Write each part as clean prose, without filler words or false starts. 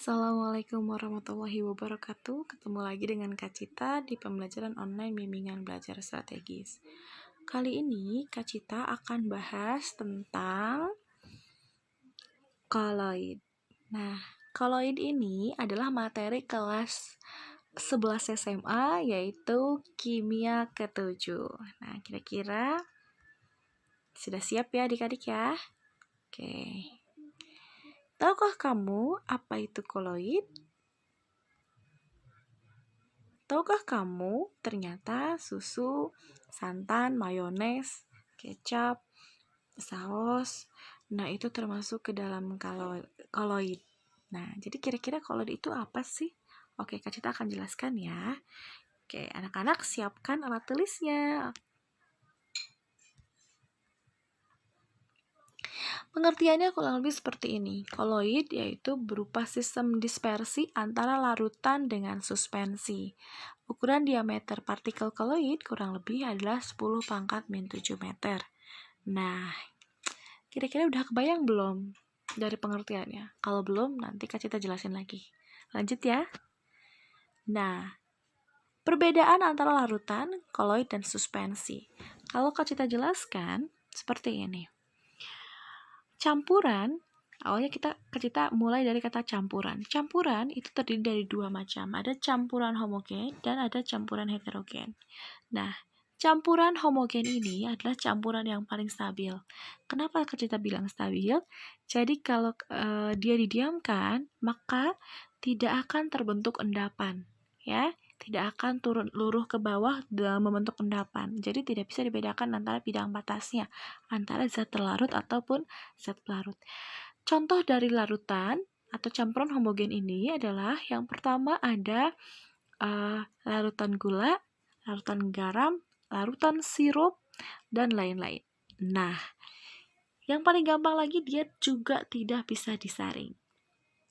Assalamualaikum warahmatullahi wabarakatuh. Ketemu lagi dengan Kak Cita di pembelajaran online bimbingan belajar strategis. Kali ini Kak Cita akan bahas tentang koloid. Nah, koloid ini adalah materi kelas 11 SMA, yaitu kimia ke-7. Nah, kira-kira sudah siap ya adik-adik ya? Oke. Tahukah kamu apa itu koloid? Tahukah kamu ternyata susu, santan, mayones, kecap, saus, nah itu termasuk ke dalam koloid. Nah, jadi kira-kira koloid itu apa sih? Oke, Kak Cita akan jelaskan ya. Oke, anak-anak siapkan alat tulisnya. Pengertiannya kurang lebih seperti ini. Koloid yaitu berupa sistem dispersi antara larutan dengan suspensi. Ukuran diameter partikel koloid kurang lebih adalah 10⁻⁷ meter. Nah, kira-kira udah kebayang belum dari pengertiannya? Kalau belum, nanti Kak Cita jelasin lagi. Lanjut ya. Nah, perbedaan antara larutan, koloid, dan suspensi. Kalau Kak Cita jelaskan, seperti ini. Campuran, awalnya kita mulai dari kata campuran. Campuran itu terdiri dari dua macam. Ada campuran homogen dan ada campuran heterogen. Nah, campuran homogen ini adalah campuran yang paling stabil. Kenapa kita bilang stabil? Jadi kalau dia didiamkan, maka tidak akan terbentuk endapan, ya. Tidak akan turun luruh ke bawah dalam membentuk endapan. Jadi tidak bisa dibedakan antara bidang batasnya, antara zat terlarut ataupun zat pelarut. Contoh dari larutan atau campuran homogen ini adalah yang pertama ada larutan gula, larutan garam, larutan sirup, dan lain-lain. Nah, yang paling gampang lagi dia juga tidak bisa disaring.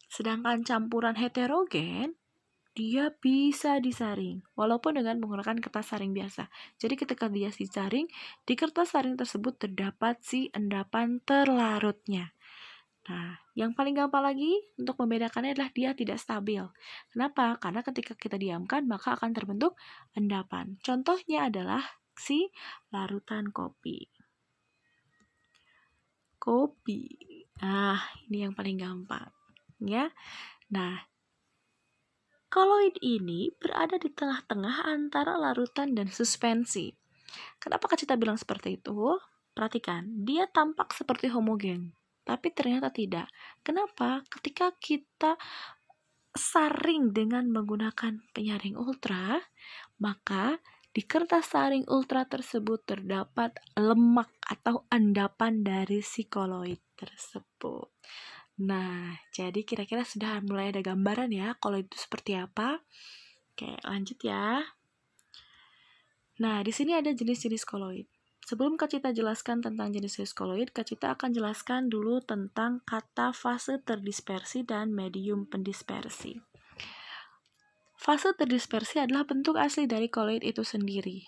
Sedangkan campuran heterogen dia bisa disaring, walaupun dengan menggunakan kertas saring biasa. Jadi ketika dia disaring, di kertas saring tersebut terdapat si endapan terlarutnya. Nah, yang paling gampang lagi untuk membedakannya adalah dia tidak stabil. Kenapa? Karena ketika kita diamkan, maka akan terbentuk endapan. Contohnya adalah si larutan kopi. Nah, ini yang paling gampang, ya. Nah, koloid ini berada di tengah-tengah antara larutan dan suspensi. Kenapa Kak Cita bilang seperti itu? Perhatikan, dia tampak seperti homogen, tapi ternyata tidak. Kenapa? Ketika kita saring dengan menggunakan penyaring ultra, maka di kertas saring ultra tersebut terdapat lemak atau endapan dari si koloid tersebut. Nah, jadi kira-kira sudah mulai ada gambaran ya koloid itu seperti apa. Oke, lanjut ya. Nah, di sini ada jenis-jenis koloid. Sebelum Kak Cita jelaskan tentang jenis-jenis koloid, Kak Cita akan jelaskan dulu tentang kata fase terdispersi dan medium pendispersi. Fase terdispersi adalah bentuk asli dari koloid itu sendiri.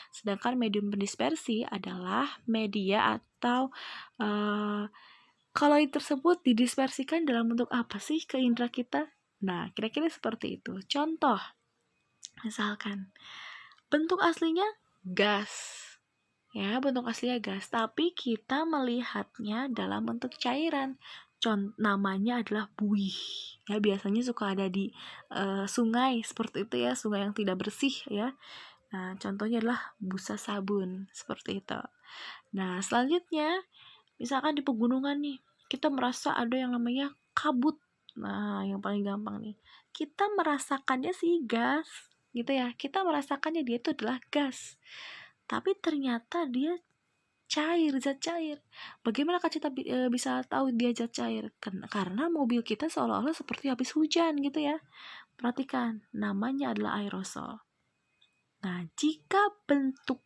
Sedangkan medium pendispersi adalah media atau koloid tersebut didispersikan dalam bentuk apa sih ke indera kita? Nah, kira-kira seperti itu. Contoh, misalkan bentuk aslinya gas. Ya, bentuk aslinya gas, tapi kita melihatnya dalam bentuk cairan. Namanya adalah buih. Ya, biasanya suka ada di sungai seperti itu ya, sungai yang tidak bersih ya. Nah, contohnya adalah busa sabun seperti itu. Nah, selanjutnya misalkan di pegunungan nih, kita merasa ada yang namanya kabut. Nah, yang paling gampang nih, kita merasakannya sih gas, gitu ya. Kita merasakannya dia itu adalah gas, tapi ternyata dia cair, zat cair. Bagaimana Kak Cita bisa tahu dia zat cair? Karena mobil kita seolah-olah seperti habis hujan gitu ya. Perhatikan, namanya adalah aerosol. Nah, jika bentuk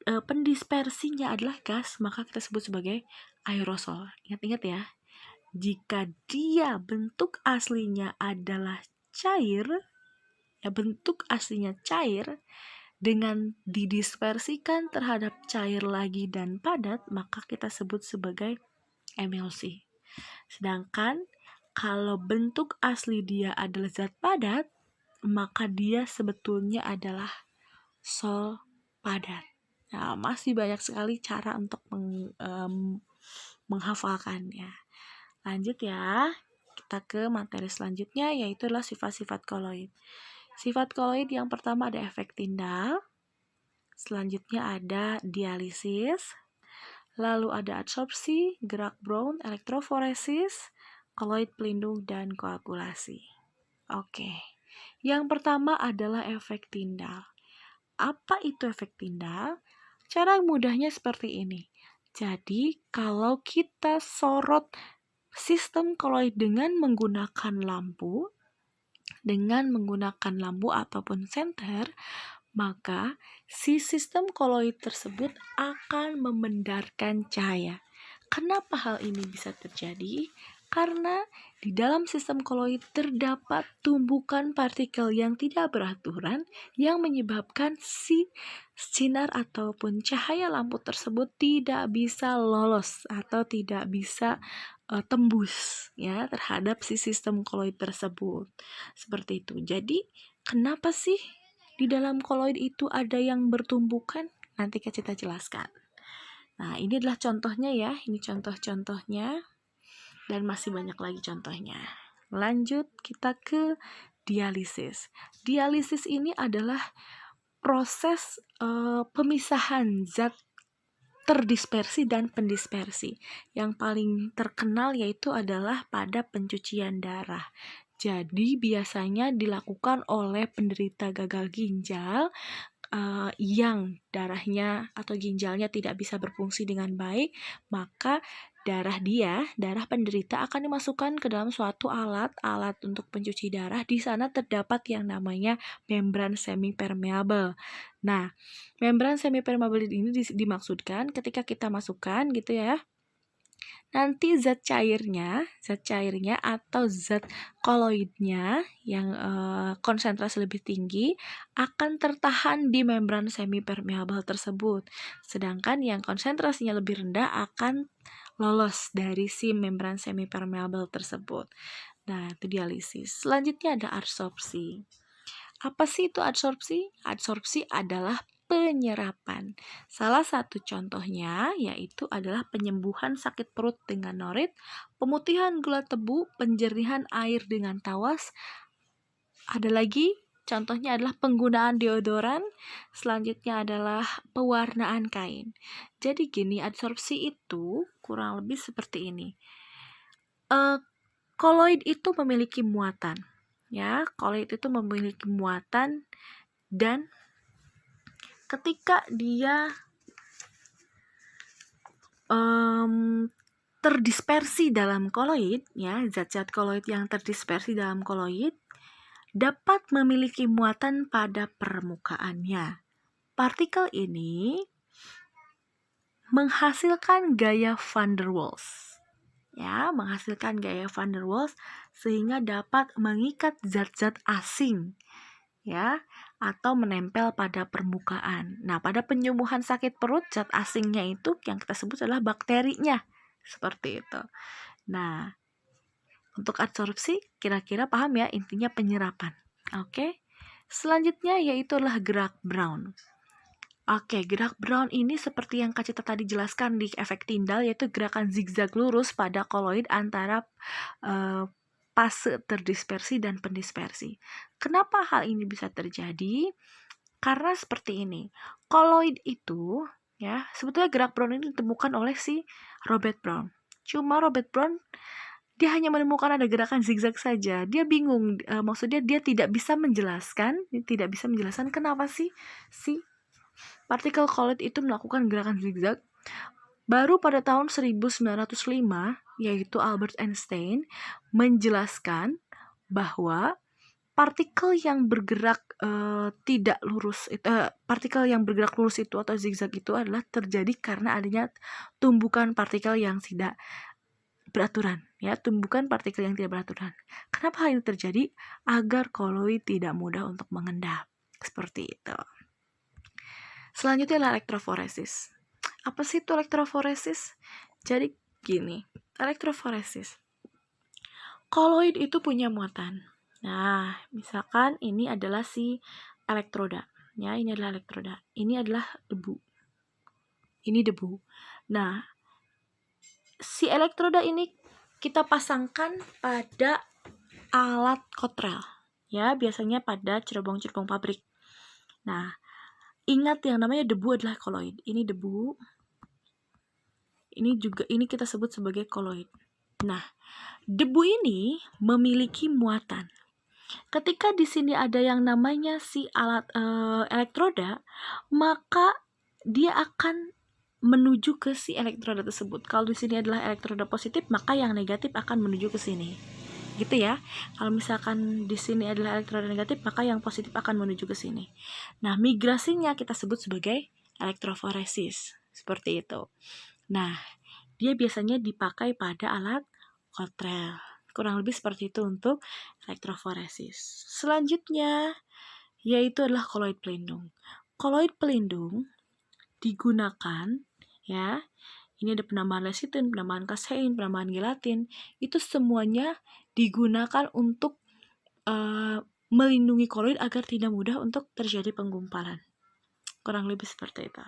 pendispersinya adalah gas, maka kita sebut sebagai aerosol. Ingat-ingat ya. Jika dia bentuk aslinya adalah cair, dengan didispersikan terhadap cair lagi dan padat, maka kita sebut sebagai emulsi. Sedangkan kalau bentuk asli dia adalah zat padat, maka dia sebetulnya adalah sol padat. Nah, masih banyak sekali cara untuk menghafalkannya. Lanjut ya, kita ke materi selanjutnya, yaitu adalah sifat-sifat koloid. Sifat koloid yang pertama ada efek Tyndall, selanjutnya ada dialisis, lalu ada adsorpsi, gerak Brown, elektroforesis, koloid pelindung, dan koagulasi. Oke, yang pertama adalah efek Tyndall. Apa itu efek Tyndall? Cara mudahnya seperti ini. Jadi, kalau kita sorot sistem koloid dengan menggunakan lampu ataupun senter, maka si sistem koloid tersebut akan memendarkan cahaya. Kenapa hal ini bisa terjadi? Karena di dalam sistem koloid terdapat tumbukan partikel yang tidak beraturan yang menyebabkan si sinar ataupun cahaya lampu tersebut tidak bisa lolos atau tidak bisa tembus ya terhadap si sistem koloid tersebut. Seperti itu. Jadi, kenapa sih di dalam koloid itu ada yang bertumbukan? Nanti kita jelaskan. Nah, ini adalah contohnya ya. Ini contoh-contohnya. Dan masih banyak lagi contohnya. Lanjut kita ke dialisis. Dialisis ini adalah proses pemisahan zat terdispersi dan pendispersi. Yang paling terkenal yaitu adalah pada pencucian darah. Jadi biasanya dilakukan oleh penderita gagal ginjal yang darahnya atau ginjalnya tidak bisa berfungsi dengan baik, maka darah penderita akan dimasukkan ke dalam suatu alat untuk pencuci darah. Di sana terdapat yang namanya membran semipermeable. Nah, membran semipermeable ini dimaksudkan ketika kita masukkan gitu ya, nanti zat cairnya atau zat koloidnya yang konsentrasi lebih tinggi akan tertahan di membran semipermeable tersebut. Sedangkan yang konsentrasinya lebih rendah akan lolos dari si membran semipermeable tersebut. Nah, itu dialisis. Selanjutnya ada adsorpsi. Apa sih itu adsorpsi? Adsorpsi adalah penyerapan. Salah satu contohnya yaitu adalah penyembuhan sakit perut dengan norit, pemutihan gula tebu, penjernihan air dengan tawas. Ada lagi, contohnya adalah penggunaan deodoran, selanjutnya adalah pewarnaan kain. Jadi gini, adsorpsi itu kurang lebih seperti ini. Koloid itu memiliki muatan. Ya, koloid itu memiliki muatan dan ketika dia terdispersi dalam koloid, ya, zat-zat koloid yang terdispersi dalam koloid dapat memiliki muatan pada permukaannya. Partikel ini menghasilkan gaya van der Waals. Ya, menghasilkan gaya van der Waals sehingga dapat mengikat zat-zat asing. Ya, atau menempel pada permukaan. Nah, pada penyembuhan sakit perut, zat asingnya itu yang kita sebut adalah bakterinya. Seperti itu. Nah, untuk adsorpsi, kira-kira paham ya, intinya penyerapan. Oke. Selanjutnya yaitu adalah gerak Brown. Oke, gerak Brown ini seperti yang Kak Cita tadi jelaskan di efek Tyndall, yaitu gerakan zigzag lurus pada koloid antara fase terdispersi dan pendispersi. Kenapa hal ini bisa terjadi? Karena seperti ini. Koloid itu, ya, sebetulnya gerak Brown ini ditemukan oleh si Robert Brown. Cuma Robert Brown dia hanya menemukan ada gerakan zigzag saja. Dia bingung, maksudnya dia tidak bisa menjelaskan kenapa sih si partikel koloid itu melakukan gerakan zigzag. Baru pada tahun 1905, yaitu Albert Einstein menjelaskan bahwa partikel yang bergerak partikel yang bergerak lurus itu atau zigzag itu adalah terjadi karena adanya tumbukan partikel yang tidak beraturan, ya, tumbukan partikel yang tidak beraturan. Kenapa hal ini terjadi? Agar koloid tidak mudah untuk mengendap. Seperti itu. Selanjutnya adalah elektroforesis. Apa sih itu elektroforesis? Jadi gini, elektroforesis Koloid itu punya muatan. Nah, misalkan ini adalah si elektroda. Ya, ini adalah elektroda. Ini adalah debu. Ini debu. Nah, si elektroda ini kita pasangkan pada alat kotrel. Ya, biasanya pada cerobong-cerobong pabrik. Nah, ingat yang namanya debu adalah koloid. Ini debu. Ini kita sebut sebagai koloid. Nah, debu ini memiliki muatan. Ketika di sini ada yang namanya si alat elektroda, maka dia akan menuju ke si elektroda tersebut. Kalau di sini adalah elektroda positif, maka yang negatif akan menuju ke sini. Gitu ya. Kalau misalkan di sini adalah elektroda negatif, maka yang positif akan menuju ke sini. Nah, migrasinya kita sebut sebagai elektroforesis. Seperti itu. Nah, dia biasanya dipakai pada alat kotrel. Kurang lebih seperti itu untuk elektroforesis. Selanjutnya, yaitu adalah koloid pelindung. Koloid pelindung digunakan, ya, ini ada penambahan lecitin, penambahan kasein, penambahan gelatin, itu semuanya digunakan untuk melindungi koloid agar tidak mudah untuk terjadi penggumpalan. Kurang lebih seperti itu.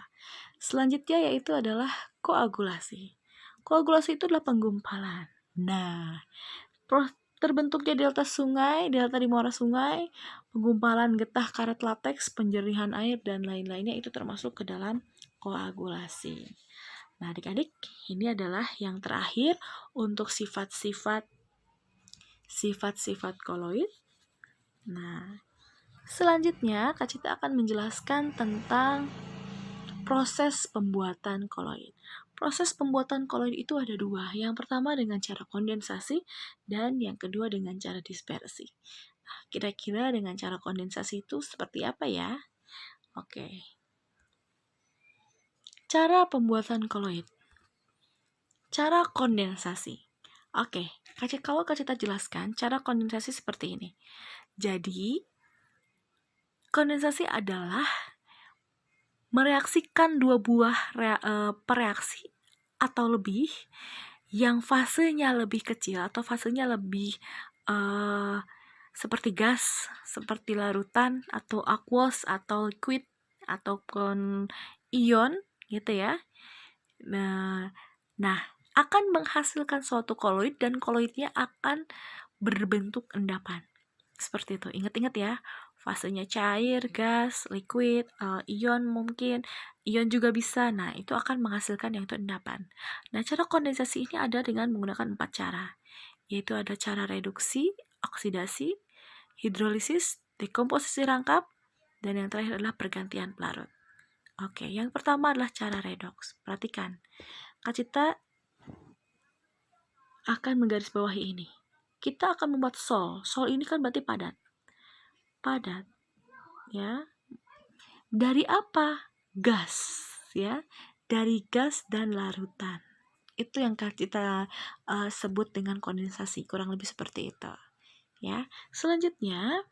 Selanjutnya yaitu adalah koagulasi. Koagulasi itu adalah penggumpalan. Nah, terbentuknya delta sungai, delta di muara sungai, penggumpalan getah karet lateks, penjernihan air, dan lain-lainnya itu termasuk ke dalam koagulasi. Nah, adik-adik, ini adalah yang terakhir untuk sifat-sifat koloid. Nah, selanjutnya Kak Cita akan menjelaskan tentang proses pembuatan koloid. Proses pembuatan koloid itu ada dua. Yang pertama dengan cara kondensasi dan yang kedua dengan cara dispersi. Nah, kira-kira dengan cara kondensasi itu seperti apa ya? Oke. Cara pembuatan koloid. Cara kondensasi. Oke, kalau Kak Cita jelaskan cara kondensasi seperti ini. Jadi, kondensasi adalah mereaksikan dua buah pereaksi atau lebih yang fasenya lebih kecil atau fasenya lebih seperti gas, seperti larutan atau aqueous atau liquid ataupun ion gitu ya. Nah, akan menghasilkan suatu koloid dan koloidnya akan berbentuk endapan. Seperti itu. Ingat-ingat ya, fasenya cair, gas, liquid, ion mungkin, ion juga bisa. Nah, itu akan menghasilkan yang itu endapan. Nah, cara kondensasi ini ada dengan menggunakan 4 cara, yaitu ada cara reduksi, oksidasi, hidrolisis, dekomposisi rangkap, dan yang terakhir adalah pergantian pelarut. Oke, yang pertama adalah cara redoks. Perhatikan, Kak Cita akan menggarisbawahi ini. Kita akan membuat sol. Sol ini kan berarti padat. Padat, ya. Dari apa? Gas, ya. Dari gas dan larutan. Itu yang kita sebut dengan kondensasi. Kurang lebih seperti itu, ya. Selanjutnya,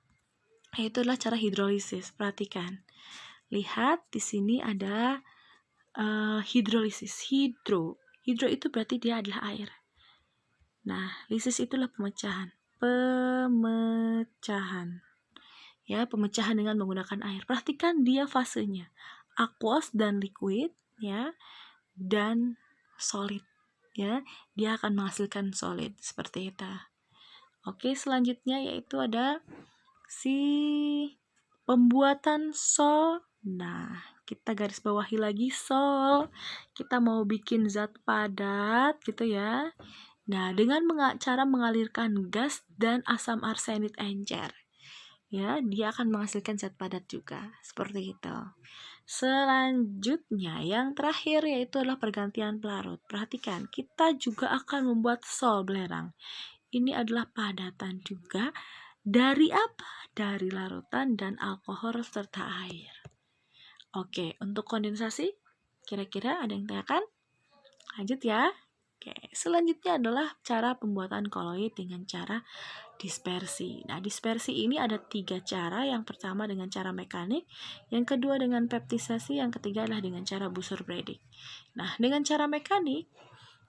yaitu adalah cara hidrolisis. Perhatikan. Lihat di sini ada hidrolisis. Hidro itu berarti dia adalah air. Nah, lisis itulah pemecahan. Ya, pemecahan dengan menggunakan air. Perhatikan dia fasenya. Aqueous dan liquid, ya, dan solid, ya. Dia akan menghasilkan solid seperti itu. Oke, selanjutnya yaitu ada si pembuatan sol. Nah, kita garis bawahi lagi sol. Kita mau bikin zat padat gitu ya. Nah, dengan cara mengalirkan gas dan asam arsenit encer, ya, dia akan menghasilkan zat padat juga, seperti itu. Selanjutnya, yang terakhir yaitu adalah pergantian pelarut. Perhatikan, kita juga akan membuat sol belerang. Ini adalah padatan juga. Dari apa? Dari larutan dan alkohol serta air. Oke, untuk kondensasi, kira-kira ada yang tanyakan? Lanjut ya. Oke, selanjutnya adalah cara pembuatan koloid dengan cara dispersi. Nah, dispersi ini ada 3 cara. Yang pertama dengan cara mekanik, yang kedua dengan peptisasi, yang ketiga adalah dengan cara busur Bredig. Nah, dengan cara mekanik,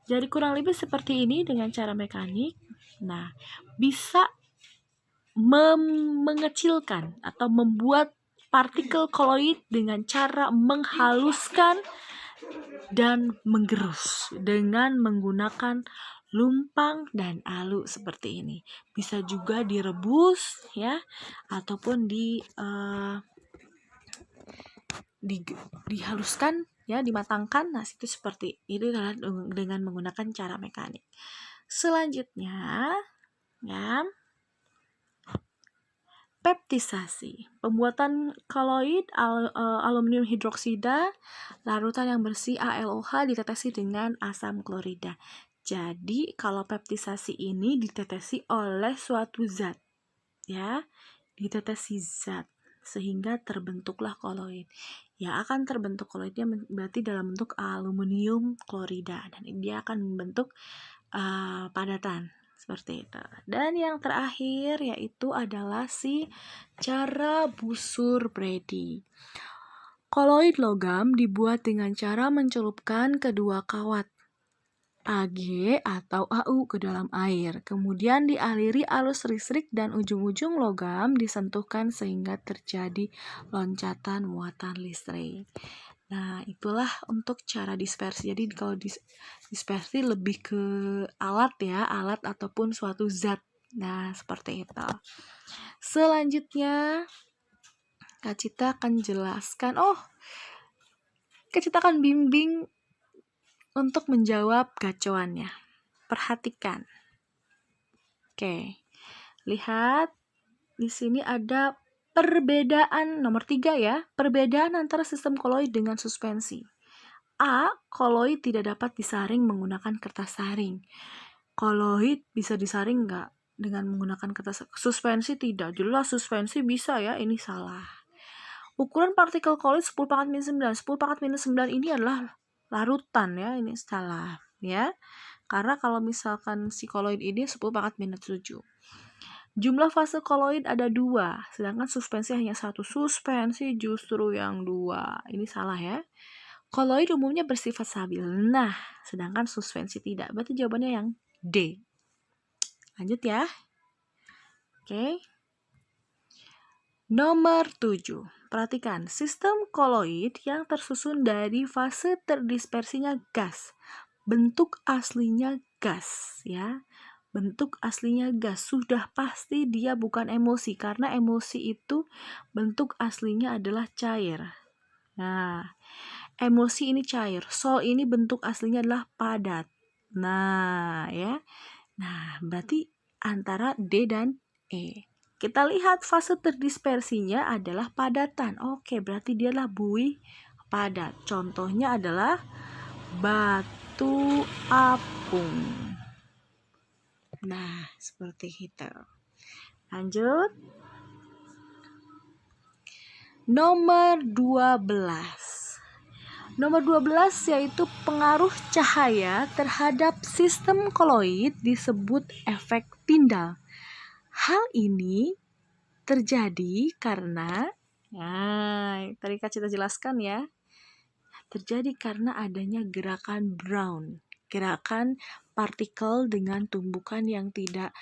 Jadi kurang lebih seperti ini dengan cara mekanik. Nah, bisa mengecilkan atau membuat partikel koloid dengan cara menghaluskan dan menggerus dengan menggunakan lumpang dan alu seperti ini. Bisa juga direbus ya, ataupun dihaluskan ya, dimatangkan. Nah, itu seperti itu adalah dengan menggunakan cara mekanik. Selanjutnya ya, peptisasi, pembuatan koloid aluminium hidroksida larutan yang bersih ALOH ditetesi dengan asam klorida. Jadi kalau peptisasi ini ditetesi oleh suatu zat ya, ditetesi zat sehingga terbentuklah koloid. Ya, akan terbentuk koloidnya berarti dalam bentuk aluminium klorida, dan dia akan membentuk padatan seperti itu. Dan yang terakhir yaitu adalah si cara busur Brady. Koloid logam dibuat dengan cara mencelupkan kedua kawat Ag atau Au ke dalam air, kemudian dialiri arus listrik dan ujung-ujung logam disentuhkan sehingga terjadi loncatan muatan listrik. Nah, itulah untuk cara dispersi. Jadi kalau dispersi lebih ke alat ya, alat ataupun suatu zat. Nah, seperti itu. Selanjutnya, Kak Cita akan jelaskan, Kak Cita akan bimbing untuk menjawab gacoannya. Perhatikan. Oke, lihat di sini ada perbedaan nomor 3 ya, perbedaan antara sistem koloid dengan suspensi. A, koloid tidak dapat disaring menggunakan kertas saring. Koloid bisa disaring nggak dengan menggunakan kertas? Suspensi tidak. Jelas suspensi bisa ya, ini salah. Ukuran partikel koloid 10⁻⁹. 10⁻⁹ ini adalah larutan ya, ini salah ya. Karena kalau misalkan si koloid ini 10⁻⁷. Jumlah fase koloid ada 2, sedangkan suspensi hanya 1. Suspensi justru yang 2. Ini salah ya. Koloid umumnya bersifat stabil. Nah, sedangkan suspensi tidak. Berarti jawabannya yang D. Lanjut ya. Oke. Nomor 7. Perhatikan, sistem koloid yang tersusun dari fase terdispersinya gas. Bentuk aslinya gas ya. Bentuk aslinya gas, sudah pasti dia bukan emosi, karena emosi itu bentuk aslinya adalah cair. Nah, emosi ini cair, sol ini bentuk aslinya adalah padat. Nah, ya. Nah, berarti antara D dan E. Kita lihat fase terdispersinya adalah padatan. Oke, berarti dia adalah buih padat. Contohnya adalah batu apung. Nah, seperti itu. Lanjut. Nomor 12. Nomor 12 yaitu pengaruh cahaya terhadap sistem koloid disebut efek Tyndall. Hal ini terjadi karena, tadi Kak Cita jelaskan ya, terjadi karena adanya gerakan Brown. Gerakan partikel dengan tumbukan yang tidak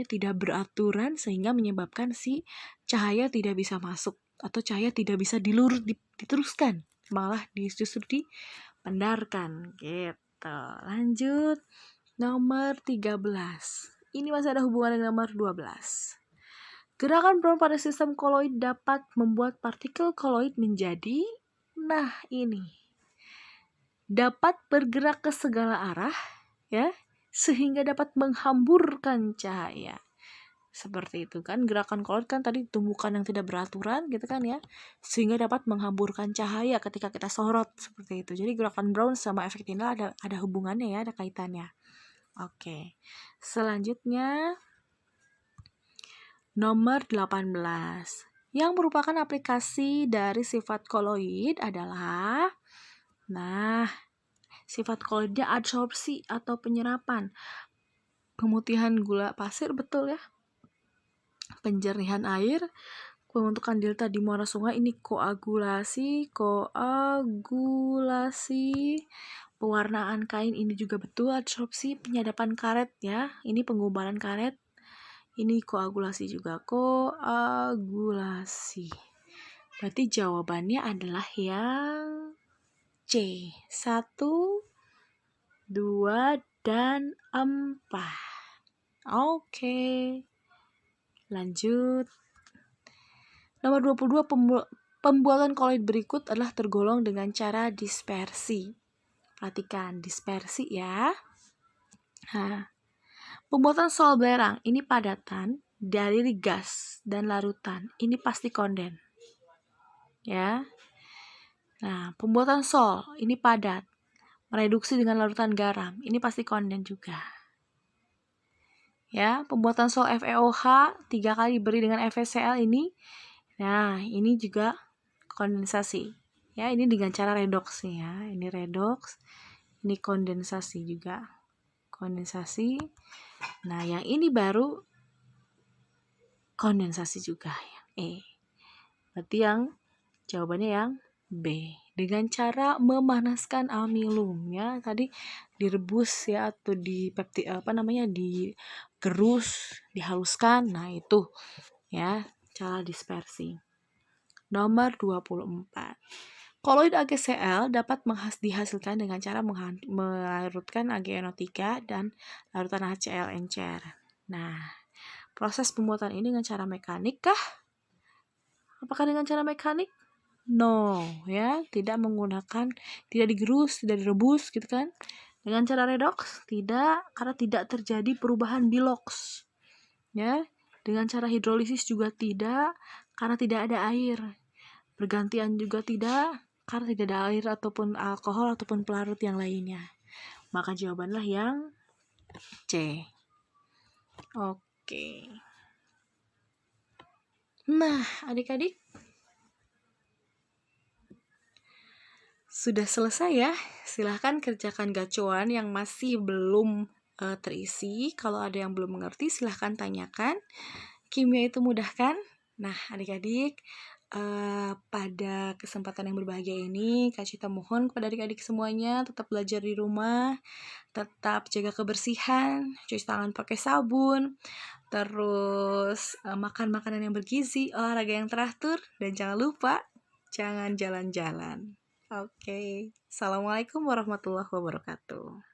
tidak beraturan sehingga menyebabkan si cahaya tidak bisa masuk atau cahaya tidak bisa diteruskan, malah justru dipendarkan gitu. Lanjut nomor 13. Ini masih ada hubungan dengan nomor 12. Gerakan Brown pada sistem koloid dapat membuat partikel koloid menjadi, dapat bergerak ke segala arah ya, sehingga dapat menghamburkan cahaya. Seperti itu kan, gerakan koloid kan tadi tumbukan yang tidak beraturan gitu kan ya, sehingga dapat menghamburkan cahaya ketika kita sorot seperti itu. Jadi gerakan Brown sama efek Tyndall ada hubungannya ya, ada kaitannya. Oke. Selanjutnya nomor 18. Yang merupakan aplikasi dari sifat koloid adalah sifat koloidnya adsorpsi atau penyerapan. Pemutihan gula pasir, betul ya. Penjernihan air, pembentukan delta di muara sungai, ini koagulasi. pewarnaan kain ini juga betul, adsorpsi, penyadapan karet ya, ini penggumpalan karet, ini koagulasi juga, koagulasi. Berarti jawabannya adalah yang C, 1, 2, dan 4. Oke, lanjut. Nomor 22, pembuatan koloid berikut adalah tergolong dengan cara dispersi. Perhatikan, dispersi ya. Nah, pembuatan sol belerang, ini padatan dari gas dan larutan. Ini pasti konden. Ya. Nah, pembuatan sol, ini padat. Mereduksi dengan larutan garam, ini pasti konden juga. Ya, pembuatan sol FeOH 3 kali diberi dengan FeCl ini. Nah, ini juga kondensasi. Ya, ini dengan cara redoks ya. Ini redoks, ini kondensasi juga. Kondensasi. Nah, yang ini baru kondensasi juga yang E. Berarti yang jawabannya yang B. Dengan cara memanaskan amilum ya. Tadi direbus ya atau digerus, dihaluskan. Nah, itu ya cara dispersi. Nomor 24. Koloid AgCl dapat dihasilkan dengan cara melarutkan AgNO3 dan larutan HCl encer. Nah, proses pembuatan ini dengan cara mekanik kah? Apakah dengan cara mekanik? No, ya, tidak digerus, tidak direbus gitu kan. Dengan cara redoks, tidak, karena tidak terjadi perubahan biloks. Ya, dengan cara hidrolisis juga tidak, karena tidak ada air. Pergantian juga tidak, karena tidak ada air ataupun alkohol ataupun pelarut yang lainnya. Maka jawabanlah yang C. Oke. Nah, adik-adik, sudah selesai ya. Silahkan kerjakan gacoan yang masih belum terisi. Kalau ada yang belum mengerti, silahkan tanyakan. Kimia itu mudah kan? Nah, adik-adik, pada kesempatan yang berbahagia ini, Kak Cita mohon kepada adik-adik semuanya tetap belajar di rumah, tetap jaga kebersihan, cuci tangan pakai sabun, terus makan makanan yang bergizi, olahraga yang teratur, dan jangan lupa jangan jalan-jalan. Oke. Assalamualaikum warahmatullahi wabarakatuh.